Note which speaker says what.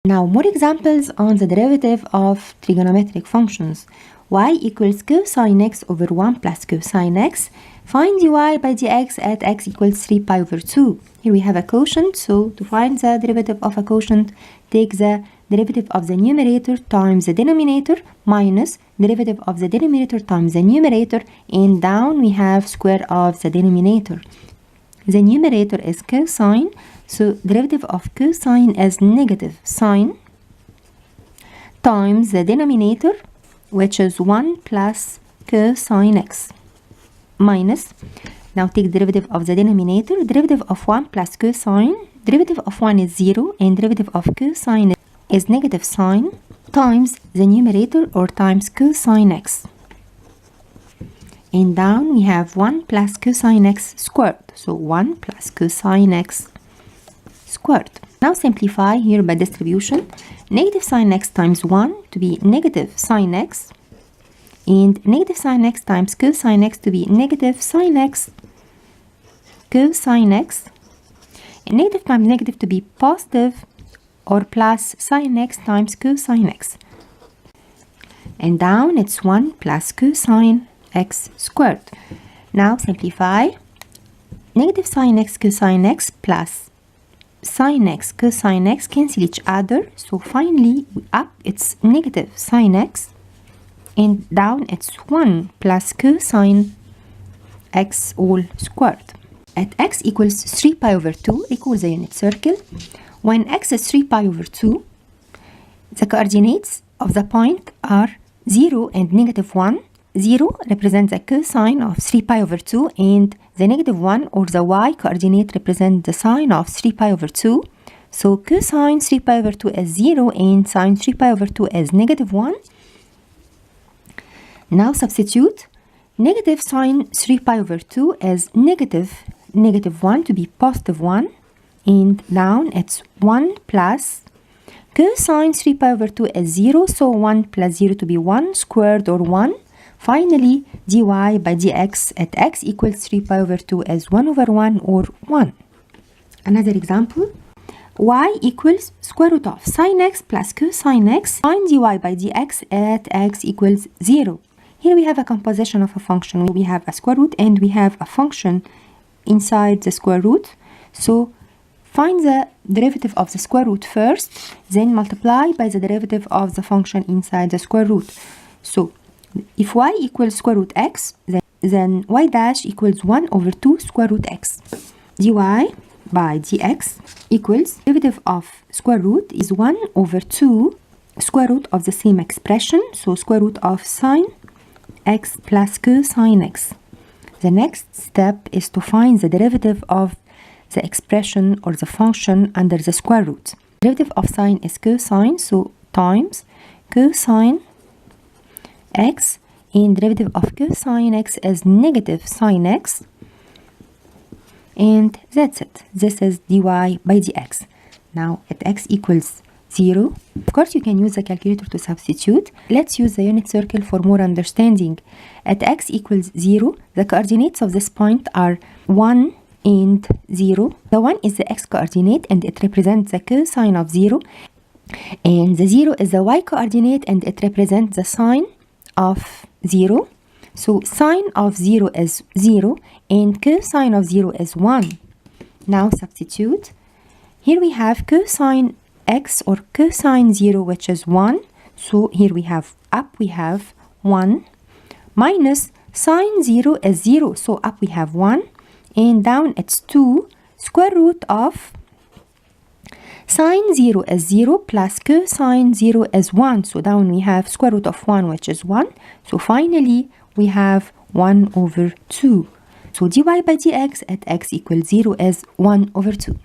Speaker 1: Now more examples on the derivative of trigonometric functions. Y equals cosine x over 1 plus cosine x. Find dy by dx at x equals 3 pi over 2. Here we have a quotient, so to find the derivative of a quotient, take the derivative of the numerator times the denominator minus derivative of the denominator times the numerator, and down we have square of the denominator. The numerator is cosine, so derivative of cosine is negative sine times the denominator, which is 1 plus cosine x, minus, now take derivative of the denominator, derivative of 1 plus cosine, derivative of 1 is 0, and derivative of cosine is negative sine, times the numerator or times cosine x. And down we have 1 plus cosine x squared, so 1 plus cosine x squared. Now simplify here by distribution. Negative sine x times 1 to be negative sine x, and negative sine x times cosine x to be negative sine x cosine x, and negative times negative to be positive or plus sine x times cosine x. And down it's 1 plus cosine x squared. Now simplify. Negative sine x cosine x plus sine x cosine x cancel each other, so finally up it's negative sine x, and down it's 1 plus cosine x all squared. At x equals 3 pi over 2 equals the unit circle. When x is 3 pi over 2, the coordinates of the point are 0 and negative 1. 0 represents the cosine of 3 pi over 2, and the negative 1 or the y coordinate represents the sine of 3 pi over 2. So cosine 3 pi over 2 is 0 and sine 3 pi over 2 is negative 1. Now substitute. Negative sine 3 pi over 2 is negative 1 to be positive 1, and down it's 1 plus cosine 3 pi over 2 is 0, so 1 plus 0 to be 1 squared or 1. Finally, dy by dx at x equals 3 pi over 2 is 1 over 1 or 1. Another example. Y equals square root of sine x plus cosine x. Find dy by dx at x equals 0. Here we have a composition of a function. We have a square root and we have a function inside the square root. So find the derivative of the square root first, then multiply by the derivative of the function inside the square root. So if y equals square root x, then y dash equals 1 over 2 square root x. Dy by dx equals derivative of square root is 1 over 2 square root of the same expression, so square root of sine x plus cosine x. The next step is to find the derivative of the expression or the function under the square root. Derivative of sine is cosine, so times cosine x, and derivative of cosine x is negative sine x, and that's it. This is dy by dx. Now at x equals 0, of course you can use the calculator to substitute. Let's use the unit circle for more understanding. At x equals 0, the coordinates of this point are 1 and 0. The 1 is the x coordinate and it represents the cosine of 0, and the 0 is the y coordinate and it represents the sine of 0. So sine of 0 is 0 and cosine of 0 is 1. Now substitute. Here we have cosine x or cosine 0, which is 1. So here we have up we have 1, minus sine 0 is 0, so up we have 1, and down it's 2 square root of sine 0 is 0 plus cosine 0 is 1. So down we have square root of 1, which is 1. So finally we have 1 over 2. So dy by dx at x equals 0 is 1 over 2.